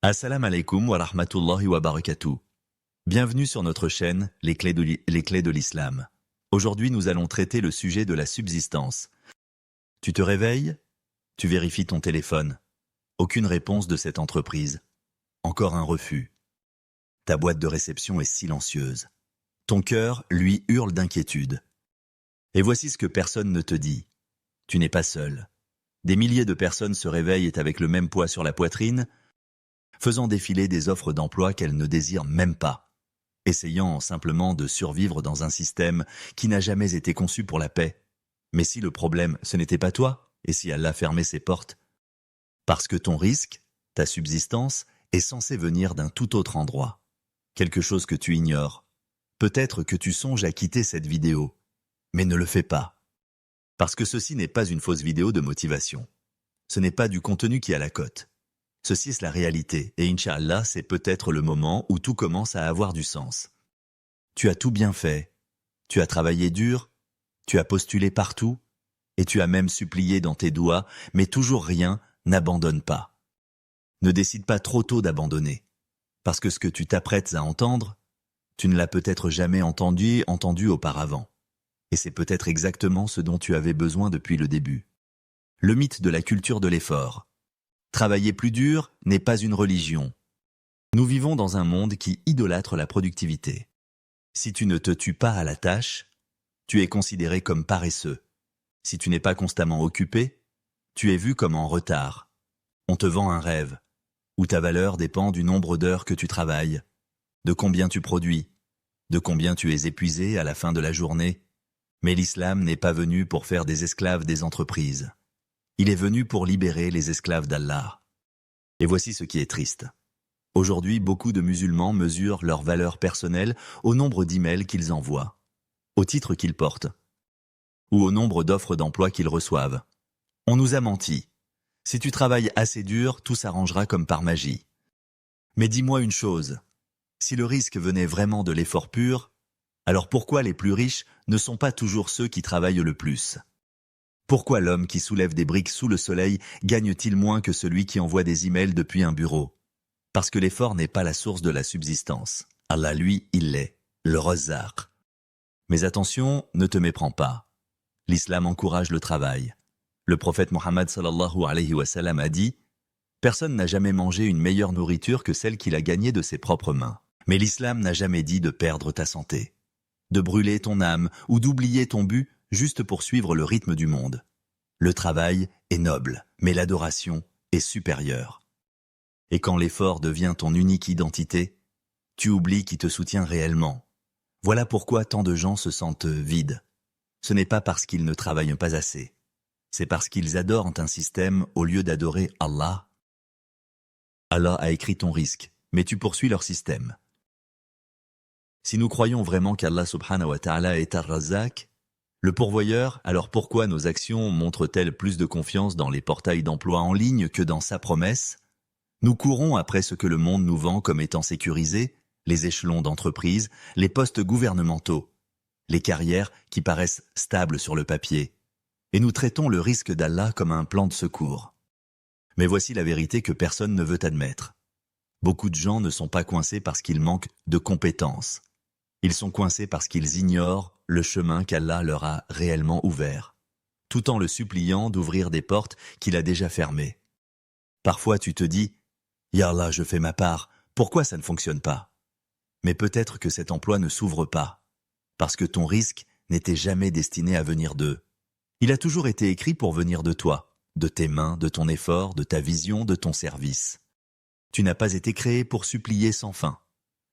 Assalamu alaikum wa rahmatullahi wa barakatuh. Bienvenue sur notre chaîne Les clés de l'Islam. Aujourd'hui, nous allons traiter le sujet de la subsistance. Tu te réveilles, tu vérifies ton téléphone. Aucune réponse de cette entreprise. Encore un refus. Ta boîte de réception est silencieuse. Ton cœur, lui, hurle d'inquiétude. Et voici ce que personne ne te dit. Tu n'es pas seul. Des milliers de personnes se réveillent avec le même poids sur la poitrine, faisant défiler des offres d'emploi qu'elles ne désirent même pas, essayant simplement de survivre dans un système qui n'a jamais été conçu pour la paix. Mais si le problème, ce n'était pas toi, et si Allah fermait ses portes? Parce que ton risque, ta subsistance, est censé venir d'un tout autre endroit. Quelque chose que tu ignores. Peut-être que tu songes à quitter cette vidéo, mais ne le fais pas. Parce que ceci n'est pas une fausse vidéo de motivation. Ce n'est pas du contenu qui a la cote. Ceci est la réalité, et Inch'Allah, c'est peut-être le moment où tout commence à avoir du sens. Tu as tout bien fait. Tu as travaillé dur, tu as postulé partout, et tu as même supplié dans tes doigts, mais toujours rien, n'abandonne pas. Ne décide pas trop tôt d'abandonner, parce que ce que tu t'apprêtes à entendre, tu ne l'as peut-être jamais entendu auparavant. Et c'est peut-être exactement ce dont tu avais besoin depuis le début. Le mythe de la culture de l'effort. Travailler plus dur n'est pas une religion. Nous vivons dans un monde qui idolâtre la productivité. Si tu ne te tues pas à la tâche, tu es considéré comme paresseux. Si tu n'es pas constamment occupé, tu es vu comme en retard. On te vend un rêve, où ta valeur dépend du nombre d'heures que tu travailles, de combien tu produis, de combien tu es épuisé à la fin de la journée. Mais l'islam n'est pas venu pour faire des esclaves des entreprises. Il est venu pour libérer les esclaves d'Allah. Et voici ce qui est triste. Aujourd'hui, beaucoup de musulmans mesurent leur valeur personnelle au nombre d'emails qu'ils envoient, au titre qu'ils portent, ou au nombre d'offres d'emploi qu'ils reçoivent. On nous a menti. Si tu travailles assez dur, tout s'arrangera comme par magie. Mais dis-moi une chose, si le risque venait vraiment de l'effort pur, alors pourquoi les plus riches ne sont pas toujours ceux qui travaillent le plus ? Pourquoi l'homme qui soulève des briques sous le soleil gagne-t-il moins que celui qui envoie des emails depuis un bureau? Parce que l'effort n'est pas la source de la subsistance. Allah, lui, il l'est, le Razzaq. Mais attention, ne te méprends pas. L'islam encourage le travail. Le prophète Mohammed sallallahu alayhi wa sallam a dit « Personne n'a jamais mangé une meilleure nourriture que celle qu'il a gagnée de ses propres mains. » Mais l'islam n'a jamais dit de perdre ta santé, de brûler ton âme ou d'oublier ton but juste pour suivre le rythme du monde. Le travail est noble, mais l'adoration est supérieure. Et quand l'effort devient ton unique identité, tu oublies qui te soutient réellement. Voilà pourquoi tant de gens se sentent vides. Ce n'est pas parce qu'ils ne travaillent pas assez. C'est parce qu'ils adorent un système au lieu d'adorer Allah. Allah a écrit ton risque, mais tu poursuis leur système. Si nous croyons vraiment qu'Allah subhanahu wa ta'ala est Ar-Razzaq, le pourvoyeur, alors pourquoi nos actions montrent-elles plus de confiance dans les portails d'emploi en ligne que dans sa promesse? Nous courons après ce que le monde nous vend comme étant sécurisé, les échelons d'entreprise, les postes gouvernementaux, les carrières qui paraissent stables sur le papier, et nous traitons le risque d'Allah comme un plan de secours. Mais voici la vérité que personne ne veut admettre. Beaucoup de gens ne sont pas coincés parce qu'ils manquent de compétences. Ils sont coincés parce qu'ils ignorent le chemin qu'Allah leur a réellement ouvert, tout en le suppliant d'ouvrir des portes qu'il a déjà fermées. Parfois tu te dis « Ya Allah, je fais ma part, pourquoi ça ne fonctionne pas ?» Mais peut-être que cet emploi ne s'ouvre pas, parce que ton risque n'était jamais destiné à venir d'eux. Il a toujours été écrit pour venir de toi, de tes mains, de ton effort, de ta vision, de ton service. Tu n'as pas été créé pour supplier sans fin.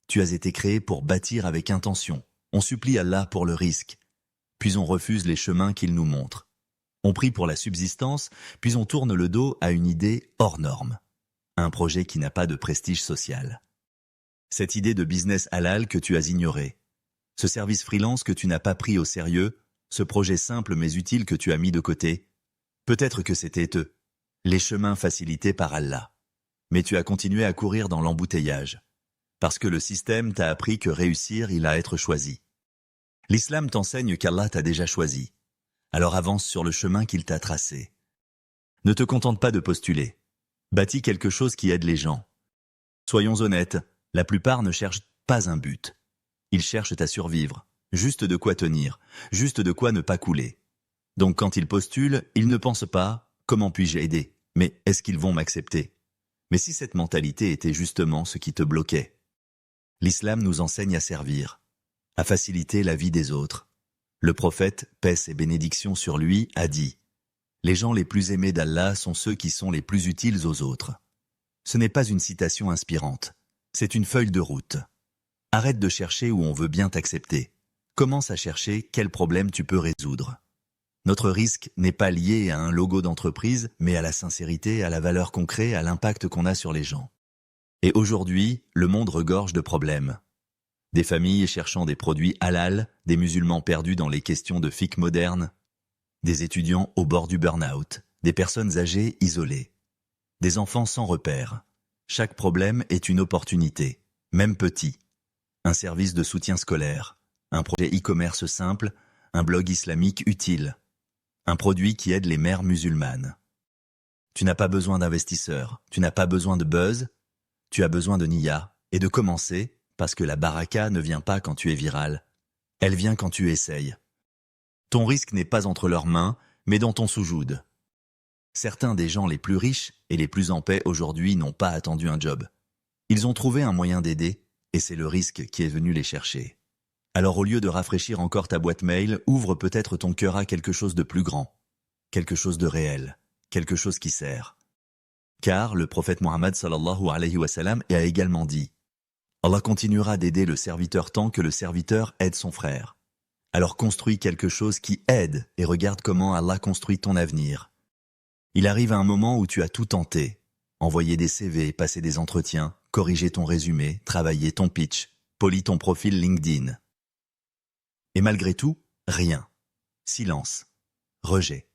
Tu as été créé pour bâtir avec intention. On supplie Allah pour le risque, puis on refuse les chemins qu'il nous montre. On prie pour la subsistance, puis on tourne le dos à une idée hors norme. Un projet qui n'a pas de prestige social. Cette idée de business halal que tu as ignoré. Ce service freelance que tu n'as pas pris au sérieux, ce projet simple mais utile que tu as mis de côté. Peut-être que c'était eux, les chemins facilités par Allah. Mais tu as continué à courir dans l'embouteillage. Parce que le système t'a appris que réussir, il a à être choisi. L'islam t'enseigne qu'Allah t'a déjà choisi. Alors avance sur le chemin qu'il t'a tracé. Ne te contente pas de postuler. Bâtis quelque chose qui aide les gens. Soyons honnêtes, la plupart ne cherchent pas un but. Ils cherchent à survivre, juste de quoi tenir, juste de quoi ne pas couler. Donc quand ils postulent, ils ne pensent pas « comment puis-je aider ?» mais « est-ce qu'ils vont m'accepter ?» Mais si cette mentalité était justement ce qui te bloquait? L'islam nous enseigne à servir, à faciliter la vie des autres. Le prophète, paix et bénédictions sur lui, a dit « Les gens les plus aimés d'Allah sont ceux qui sont les plus utiles aux autres. » Ce n'est pas une citation inspirante, c'est une feuille de route. Arrête de chercher où on veut bien t'accepter. Commence à chercher quel problème tu peux résoudre. Notre risque n'est pas lié à un logo d'entreprise, mais à la sincérité, à la valeur qu'on crée, à l'impact qu'on a sur les gens. Et aujourd'hui, le monde regorge de problèmes. Des familles cherchant des produits halal, des musulmans perdus dans les questions de fiqh moderne, des étudiants au bord du burn-out, des personnes âgées isolées, des enfants sans repères. Chaque problème est une opportunité, même petit. Un service de soutien scolaire, un projet e-commerce simple, un blog islamique utile, un produit qui aide les mères musulmanes. Tu n'as pas besoin d'investisseurs, tu n'as pas besoin de buzz, tu as besoin de niya et de commencer parce que la baraka ne vient pas quand tu es viral, elle vient quand tu essayes. Ton risque n'est pas entre leurs mains, mais dans ton soujoud. Certains des gens les plus riches et les plus en paix aujourd'hui n'ont pas attendu un job. Ils ont trouvé un moyen d'aider, et c'est le risque qui est venu les chercher. Alors au lieu de rafraîchir encore ta boîte mail, ouvre peut-être ton cœur à quelque chose de plus grand, quelque chose de réel, quelque chose qui sert. Car le prophète Mohammed sallallahu alayhi wa sallam a également dit « Allah continuera d'aider le serviteur tant que le serviteur aide son frère. Alors construis quelque chose qui aide et regarde comment Allah construit ton avenir. Il arrive à un moment où tu as tout tenté, envoyer des CV, passer des entretiens, corriger ton résumé, travailler ton pitch, polir ton profil LinkedIn. Et malgré tout, rien. Silence. Rejet.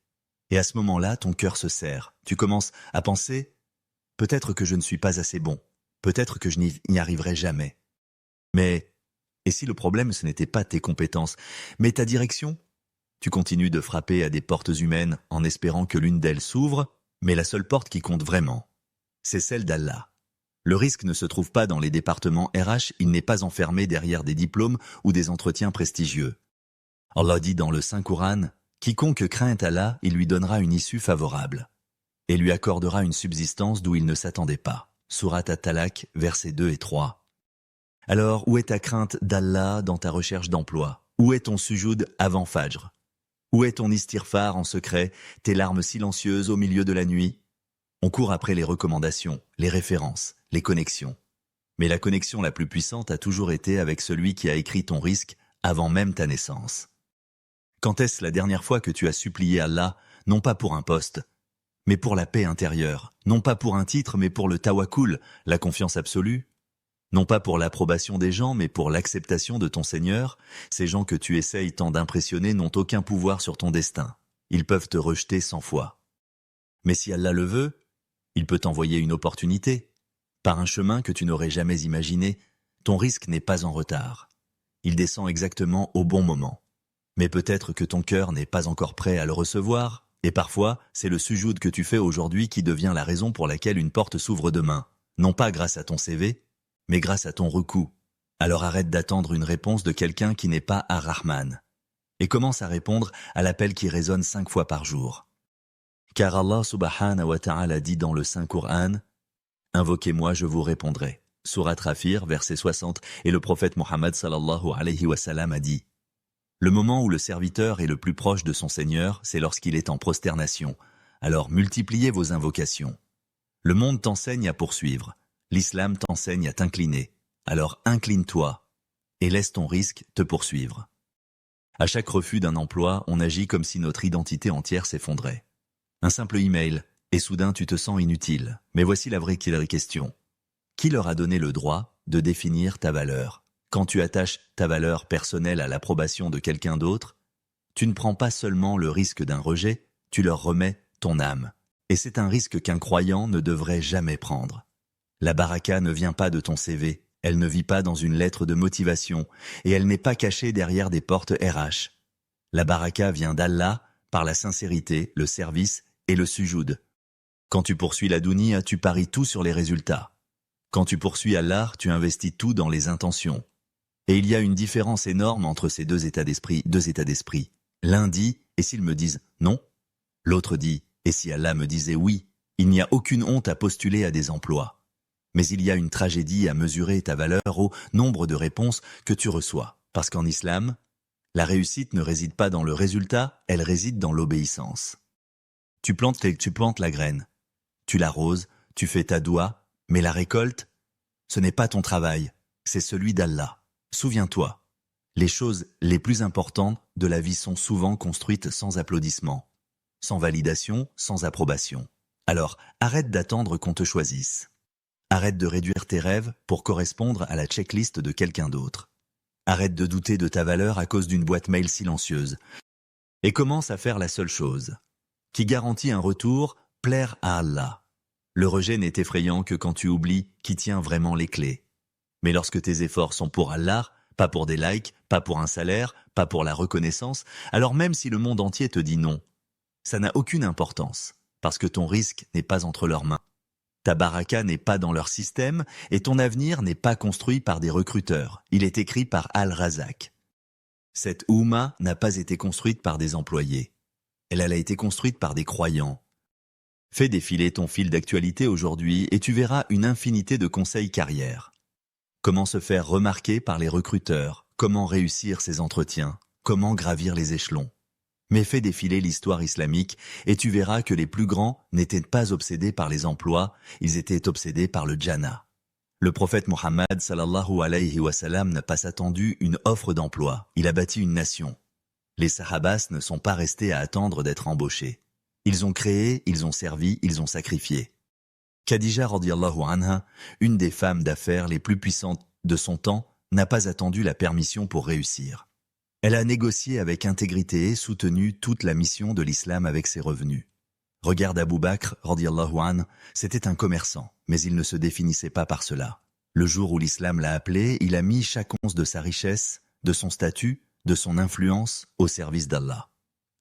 Et à ce moment-là, ton cœur se serre. Tu commences à penser « peut-être que je ne suis pas assez bon. Peut-être que je n'y arriverai jamais. » Mais, et si le problème ce n'était pas tes compétences, mais ta direction? Tu continues de frapper à des portes humaines en espérant que l'une d'elles s'ouvre, mais la seule porte qui compte vraiment, c'est celle d'Allah. Le risque ne se trouve pas dans les départements RH, il n'est pas enfermé derrière des diplômes ou des entretiens prestigieux. Allah dit dans le Saint-Coran, « Quiconque craint Allah, il lui donnera une issue favorable, et lui accordera une subsistance d'où il ne s'attendait pas. » Sourate At-Talaq, versets 2 et 3. Alors, où est ta crainte d'Allah dans ta recherche d'emploi? Où est ton sujoud avant Fajr? Où est ton istighfar en secret, tes larmes silencieuses au milieu de la nuit? On court après les recommandations, les références, les connexions. Mais la connexion la plus puissante a toujours été avec celui qui a écrit ton risque avant même ta naissance. Quand est-ce la dernière fois que tu as supplié Allah, non pas pour un poste, mais pour la paix intérieure, non pas pour un titre, mais pour le tawakkul, la confiance absolue? Non pas pour l'approbation des gens, mais pour l'acceptation de ton Seigneur? Ces gens que tu essayes tant d'impressionner n'ont aucun pouvoir sur ton destin. Ils peuvent te rejeter 100 fois. Mais si Allah le veut, il peut t'envoyer une opportunité. Par un chemin que tu n'aurais jamais imaginé, ton risque n'est pas en retard. Il descend exactement au bon moment. Mais peut-être que ton cœur n'est pas encore prêt à le recevoir, et parfois, c'est le sujoud que tu fais aujourd'hui qui devient la raison pour laquelle une porte s'ouvre demain. Non pas grâce à ton CV, mais grâce à ton recours. Alors arrête d'attendre une réponse de quelqu'un qui n'est pas Ar-Rahman. Et commence à répondre à l'appel qui résonne 5 fois par jour. Car Allah subhanahu wa ta'ala dit dans le Saint-Coran, « Invoquez-moi, je vous répondrai. » Sourate Rafir, verset 60, et le prophète Mohammed sallallahu alayhi wa sallam a dit, « Le moment où le serviteur est le plus proche de son Seigneur, c'est lorsqu'il est en prosternation. Alors multipliez vos invocations. Le monde t'enseigne à poursuivre. L'islam t'enseigne à t'incliner. Alors incline-toi et laisse ton risque te poursuivre. » À chaque refus d'un emploi, on agit comme si notre identité entière s'effondrait. Un simple email, et soudain tu te sens inutile. Mais voici la vraie question. Qui leur a donné le droit de définir ta valeur? Quand tu attaches ta valeur personnelle à l'approbation de quelqu'un d'autre, tu ne prends pas seulement le risque d'un rejet, tu leur remets ton âme. Et c'est un risque qu'un croyant ne devrait jamais prendre. La baraka ne vient pas de ton CV, elle ne vit pas dans une lettre de motivation, et elle n'est pas cachée derrière des portes RH. La baraka vient d'Allah par la sincérité, le service et le sujoud. Quand tu poursuis la dounia, tu paries tout sur les résultats. Quand tu poursuis Allah, tu investis tout dans les intentions. Et il y a une différence énorme entre ces deux états d'esprit. L'un dit, et s'ils me disent non? L'autre dit, et si Allah me disait oui? Il n'y a aucune honte à postuler à des emplois. Mais il y a une tragédie à mesurer ta valeur au nombre de réponses que tu reçois. Parce qu'en islam, la réussite ne réside pas dans le résultat, elle réside dans l'obéissance. Tu plantes la graine, tu l'arroses, tu fais ta doua, mais la récolte, ce n'est pas ton travail, c'est celui d'Allah. Souviens-toi, les choses les plus importantes de la vie sont souvent construites sans applaudissements, sans validation, sans approbation. Alors, arrête d'attendre qu'on te choisisse. Arrête de réduire tes rêves pour correspondre à la checklist de quelqu'un d'autre. Arrête de douter de ta valeur à cause d'une boîte mail silencieuse. Et commence à faire la seule chose qui garantit un retour, plaire à Allah. Le rejet n'est effrayant que quand tu oublies qui tient vraiment les clés. Mais lorsque tes efforts sont pour Allah, pas pour des likes, pas pour un salaire, pas pour la reconnaissance, alors même si le monde entier te dit non, ça n'a aucune importance, parce que ton risque n'est pas entre leurs mains. Ta baraka n'est pas dans leur système et ton avenir n'est pas construit par des recruteurs. Il est écrit par Al-Razak. Cette Oumma n'a pas été construite par des employés. Elle a été construite par des croyants. Fais défiler ton fil d'actualité aujourd'hui et tu verras une infinité de conseils carrière. Comment se faire remarquer par les recruteurs, comment réussir ses entretiens, comment gravir les échelons. Mais fais défiler l'histoire islamique et tu verras que les plus grands n'étaient pas obsédés par les emplois, ils étaient obsédés par le Jannah. Le prophète Mohammed sallallahu alayhi wa sallam n'a pas attendu une offre d'emploi, il a bâti une nation. Les sahabas ne sont pas restés à attendre d'être embauchés. Ils ont créé, ils ont servi, ils ont sacrifié. Khadija radiyallahu anha, une des femmes d'affaires les plus puissantes de son temps, n'a pas attendu la permission pour réussir. Elle a négocié avec intégrité et soutenu toute la mission de l'islam avec ses revenus. Regarde Abu Bakr, radiyallahu anhu, c'était un commerçant, mais il ne se définissait pas par cela. Le jour où l'islam l'a appelé, il a mis chaque once de sa richesse, de son statut, de son influence au service d'Allah.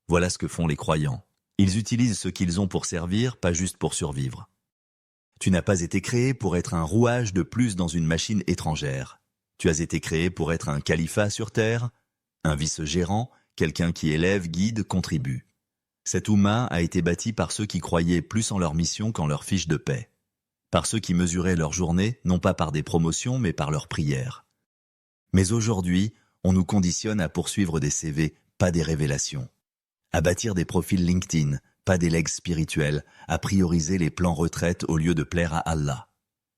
Voilà ce que font les croyants. Ils utilisent ce qu'ils ont pour servir, pas juste pour survivre. Tu n'as pas été créé pour être un rouage de plus dans une machine étrangère. Tu as été créé pour être un califat sur terre, un vice-gérant, quelqu'un qui élève, guide, contribue. Cette Oumma a été bâtie par ceux qui croyaient plus en leur mission qu'en leur fiche de paix. Par ceux qui mesuraient leur journée, non pas par des promotions, mais par leurs prières. Mais aujourd'hui, on nous conditionne à poursuivre des CV, pas des révélations. À bâtir des profils LinkedIn, pas des legs spirituels, à prioriser les plans retraite au lieu de plaire à Allah.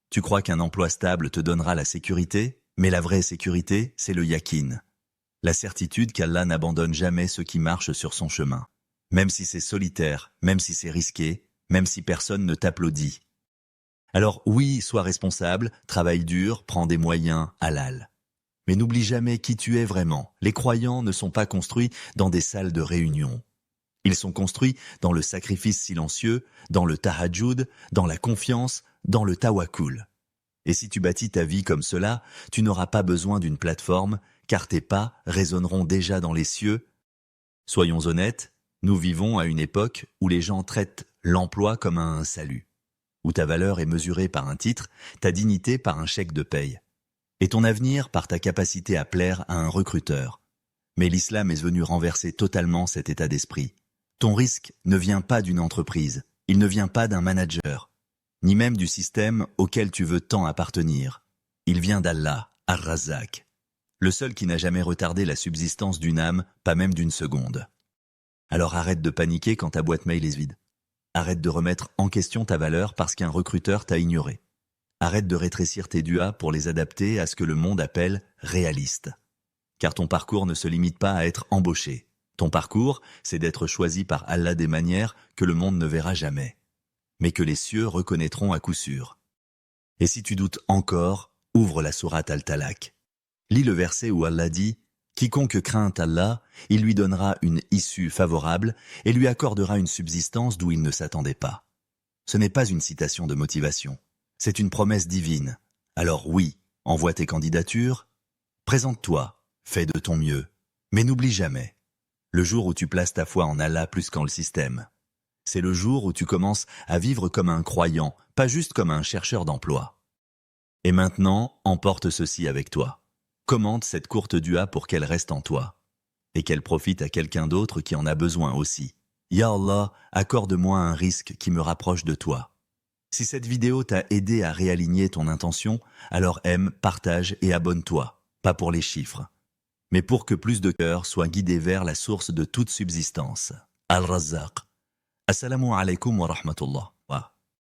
Tu crois qu'un emploi stable te donnera la sécurité? Mais la vraie sécurité, c'est le yakin. La certitude qu'Allah n'abandonne jamais ceux qui marchent sur son chemin. Même si c'est solitaire, même si c'est risqué, même si personne ne t'applaudit. Alors oui, sois responsable, travaille dur, prends des moyens, halal. Mais n'oublie jamais qui tu es vraiment. Les croyants ne sont pas construits dans des salles de réunion. Ils sont construits dans le sacrifice silencieux, dans le tahajjud, dans la confiance, dans le tawakkul. Et si tu bâtis ta vie comme cela, tu n'auras pas besoin d'une plateforme, car tes pas résonneront déjà dans les cieux. Soyons honnêtes, nous vivons à une époque où les gens traitent l'emploi comme un salut, où ta valeur est mesurée par un titre, ta dignité par un chèque de paye, et ton avenir par ta capacité à plaire à un recruteur. Mais l'islam est venu renverser totalement cet état d'esprit. Ton risque ne vient pas d'une entreprise, il ne vient pas d'un manager, ni même du système auquel tu veux tant appartenir. Il vient d'Allah, Ar-Razzaq, le seul qui n'a jamais retardé la subsistance d'une âme, pas même d'une seconde. Alors arrête de paniquer quand ta boîte mail est vide. Arrête de remettre en question ta valeur parce qu'un recruteur t'a ignoré. Arrête de rétrécir tes duas pour les adapter à ce que le monde appelle réaliste. Car ton parcours ne se limite pas à être embauché. Ton parcours, c'est d'être choisi par Allah des manières que le monde ne verra jamais, mais que les cieux reconnaîtront à coup sûr. Et si tu doutes encore, ouvre la sourate Al-Talaq. Lis le verset où Allah dit « Quiconque craint Allah, il lui donnera une issue favorable et lui accordera une subsistance d'où il ne s'attendait pas. » Ce n'est pas une citation de motivation, c'est une promesse divine. Alors oui, envoie tes candidatures, présente-toi, fais de ton mieux, mais n'oublie jamais, le jour où tu places ta foi en Allah plus qu'en le système, c'est le jour où tu commences à vivre comme un croyant, pas juste comme un chercheur d'emploi. Et maintenant, emporte ceci avec toi. Commente cette courte dua pour qu'elle reste en toi. Et qu'elle profite à quelqu'un d'autre qui en a besoin aussi. Ya Allah, accorde-moi un risque qui me rapproche de toi. Si cette vidéo t'a aidé à réaligner ton intention, alors aime, partage et abonne-toi. Pas pour les chiffres, mais pour que plus de cœurs soient guidés vers la source de toute subsistance. Al-Razzaq. Assalamu alaikum wa rahmatullah.